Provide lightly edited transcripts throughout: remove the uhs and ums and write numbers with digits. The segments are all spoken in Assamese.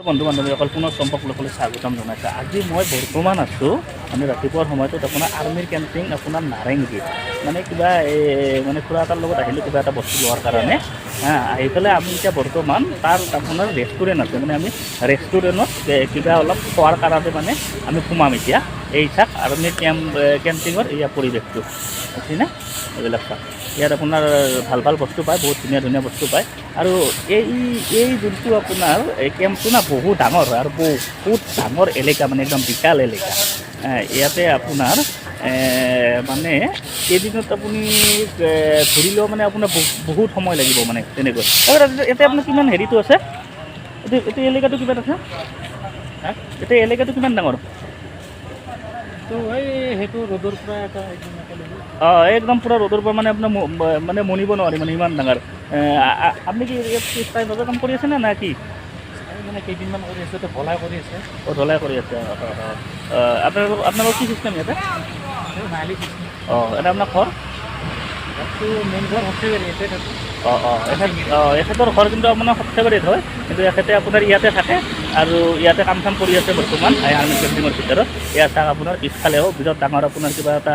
বন্ধু বান্ধৱীসকল পুনৰ চম্পকলৈ স্বাগতম জনাইছোঁ। আজি মই বৰ্তমান আছোঁ মানে ৰাতিপুৱাৰ সময়টোত আপোনাৰ আৰ্মিৰ কেম্পিং আপোনাৰ নাৰেংগী মানে কিবা মানে খুৰা এটাৰ লগত আহিলোঁ কিবা এটা বস্তু লোৱাৰ কাৰণে আহি পেলাই আমি এতিয়া বৰ্তমান তাৰ আপোনাৰ ৰেষ্টুৰেণ্ট আছে মানে আমি ৰেষ্টুৰেণ্টত কিবা অলপ খোৱাৰ কাৰণে মানে আমি সোমাম এতিয়া। এই চাওক আৰ্মিৰ কেম্পিঙৰ এয়া পৰিৱেশটো বুজিছেনে এইবিলাক চাওক। ইয়াত আপোনাৰ ভাল ভাল বস্তু পায়, বহুত ধুনীয়া ধুনীয়া বস্তু পায় আৰু এই যোনটো আপোনাৰ এই কেম্পটো না বহুত ডাঙৰ হয় আৰু বহুত ডাঙৰ এলেকা মানে একদম বিশাল এলেকা। ইয়াতে আপোনাৰ মানে কেইদিনত আপুনি ঘূৰিলেও মানে আপোনাৰ বহুত সময় লাগিব মানে তেনেকৈ। এতিয়া আপোনাৰ কিমান হেৰিটো আছে, এতিয়া এলেকাটো কিমান আছে, এতিয়া এলেকাটো কিমান ডাঙৰ? সেইটো ৰ'দৰ পৰা একদম পূৰা ৰ'দৰ পৰা মানে আপোনাৰ মানে মনিব নোৱাৰি মানে ইমান ডাঙৰ। আপুনি কি স্থায়ী ভাৱে কাম কৰি আছে নে কি? মানে কেইদিনমান কৰি আছে, ঢলাই কৰি আছে। ঢলাই কৰি আছে। আপোনালোকৰ কি চিষ্টেম ইয়াতে? এটা আপোনাৰ ঘৰ মেইন ঘৰ সৰ্থেবাৰী আছে। এখেতৰ ঘৰ কিন্তু আপোনাৰ সৰ্থেবাৰীত হয়, কিন্তু এখেতে আপোনাৰ ইয়াতে থাকে আৰু ইয়াতে কাম চাম কৰি আছে বৰ্তমান আৰ্মি কেম্পিঙৰ ভিতৰত। ইয়াত চাওক আপোনাৰ পিছফালেও বিৰাট ডাঙৰ আপোনাৰ কিবা এটা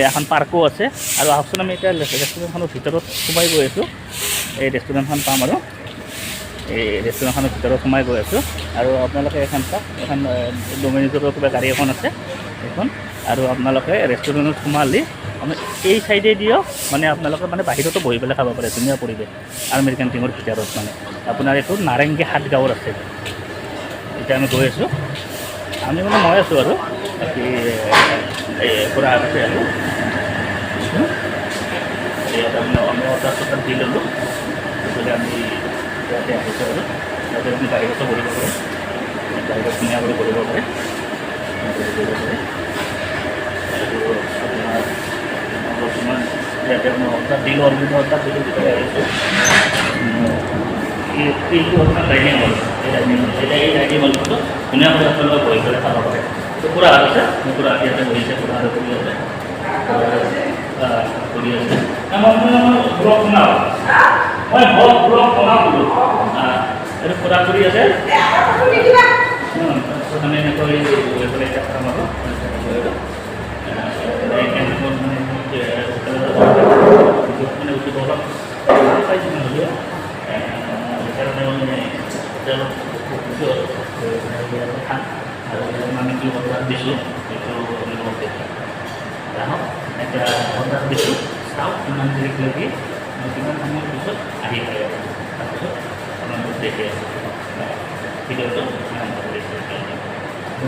এখন পাৰ্কো আছে। আৰু আহকচোন আমি এতিয়া ৰেষ্টুৰেণ্টখনৰ ভিতৰত সোমাই গৈ আছোঁ। এই ৰেষ্টুৰেণ্টখন পাম আৰু এই ৰেষ্টুৰেণ্টখনৰ ভিতৰত সোমাই গৈ আছোঁ আৰু আপোনালোকে এখন চাওক, এখন ডমিনিজৰ কিবা গাড়ী এখন আছে এইখন। আৰু আপোনালোকে ৰেষ্টুৰেণ্টত সোমালি মানে এই চাইডে দিয়ক মানে আপোনালোকে মানে বাহিৰতো বহি পেলাই খাব পাৰে, ধুনীয়া পৰিৱেশ আৰ্মিৰ কেম্পিঙৰ ভিতৰত। মানে আপোনাৰ এইটো নাৰেংগী হাটগাঁৱৰ আছে। এতিয়া আমি গৈ আছোঁ, আমি মানে মই আছোঁ আৰু বাকী পূৰা আছে আৰু ইয়াত আমি অৰ্ডাৰ চৰ্ডাৰ দি ল'লোঁ। গতিকে আমি ইয়াতে আহিছোঁ আৰু ইয়াতে আপুনি বাহিৰতো বহিব পাৰে, বাহিৰত ধুনীয়াকৈ বহিব পাৰে। আৰু আপোনাৰ বৰ্তমান ইয়াতে মই অৰ্ডাৰ দিলোঁ, অৰ্ডাৰ দিলোঁ ভিতৰত আহিছোঁ। এইটো আপোনাৰ ডাইনিং হল, এই ডাইনিং হলটো ধুনীয়াকৈ আপোনালোকে বহি পেলাই খাব পাৰে। পূৰা হাত আছে, পূৰা ইয়াতে বহিছে, পূৰা হাত কৰি আছে কৰি আছে। মই ব্লগ বনাওঁ, মই ব্লগ বনাওঁ বোলো। এইটো পূৰা কৰি আছে। আমি এনেকৈ বহি পেলাই এতিয়া খাম আৰু মানে উঠিব অলপ পাইছোঁ নহ'লেও সেইকাৰণে মানে খাম আৰু আমি কি অৰ্ডাৰ দিছোঁ সেইটো আপোনালোকক দেখাম। আহক এতিয়া অৰ্ডাৰ দিছোঁ, চাওক কিমান দেৰি লাগি কিমান সময়ৰ পিছত আহি পায় আৰু তাৰপিছত আপোনালোকক দেখি আছোঁ ভিডিঅ'টো কিমান ভাল লাগিছে।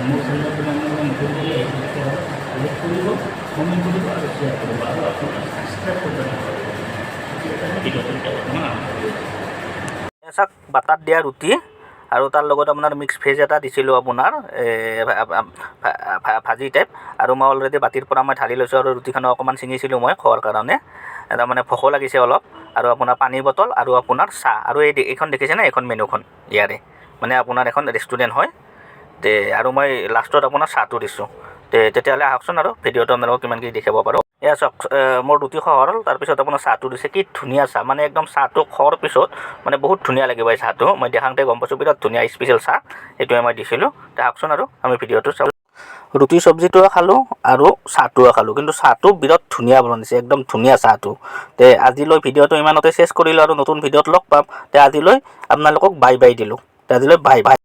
মোৰ চেনেলটো আপোনালোকে নতুনকৈ আহিছে তেতিয়াহ'লে লাইক কৰিব, কমেণ্ট কৰিব আৰু শ্বেয়াৰ কৰিব আৰু আপোনালোকে ছাবস্ক্ৰাইব কৰিব নাপাহৰিব। ভিডিঅ'টো এতিয়া বৰ্তমান আৰম্ভ কৰিব। চাওক বাটাত দিয়া ৰুটি আৰু তাৰ লগত আপোনাৰ মিক্স ভেজ এটা দিছিলোঁ আপোনাৰ ভাজি টাইপ। আৰু মই অলৰেডি বাতিৰ পৰা মই ঢালি লৈছোঁ আৰু ৰুটিখনো অকণমান ছিঙিছিলোঁ মই খোৱাৰ কাৰণে। তাৰমানে ভোকো লাগিছে অলপ। আৰু আপোনাৰ পানী বটল আৰু আপোনাৰ চাহ আৰু এইখন দেখিছেনে, এইখন মেনুখন ইয়াৰে মানে আপোনাৰ এখন ৰেষ্টুৰেণ্ট হয়। আৰু মই লাষ্টত আপোনাৰ চাহটো দিছোঁ। তেতিয়াহ'লে আহকচোন আৰু ভিডিঅ'টো আপোনালোকক কিমান কি দেখাব পাৰোঁ। এয়া চাওক মোৰ ৰুটি খোৱা হ'ল, তাৰপিছত আপোনাৰ চাহটো দিছে, কি ধুনীয়া চাহ মানে একদম চাহটো খোৱাৰ পিছত মানে বহুত ধুনীয়া লাগিব এই চাহটো। মই দেখাওঁতে গম পাইছোঁ বিৰাট ধুনীয়া স্পেচিয়েল চাহ, এইটোৱে মই দিছিলোঁ। আহকচোন আৰু আমি ভিডিঅ'টো চাওঁ। ৰুটি চব্জিটোও খালোঁ আৰু চাহটোও খালোঁ, কিন্তু চাহটো বিৰাট ধুনীয়া বনাইছে, একদম ধুনীয়া চাহটো। আজিলৈ ভিডিঅ'টো ইমানতে চেছ কৰিলোঁ আৰু নতুন ভিডিঅ'ত লগ পাম। আজিলৈ আপোনালোকক বাই বাই দিলোঁ। আজিলৈ বাই বাই।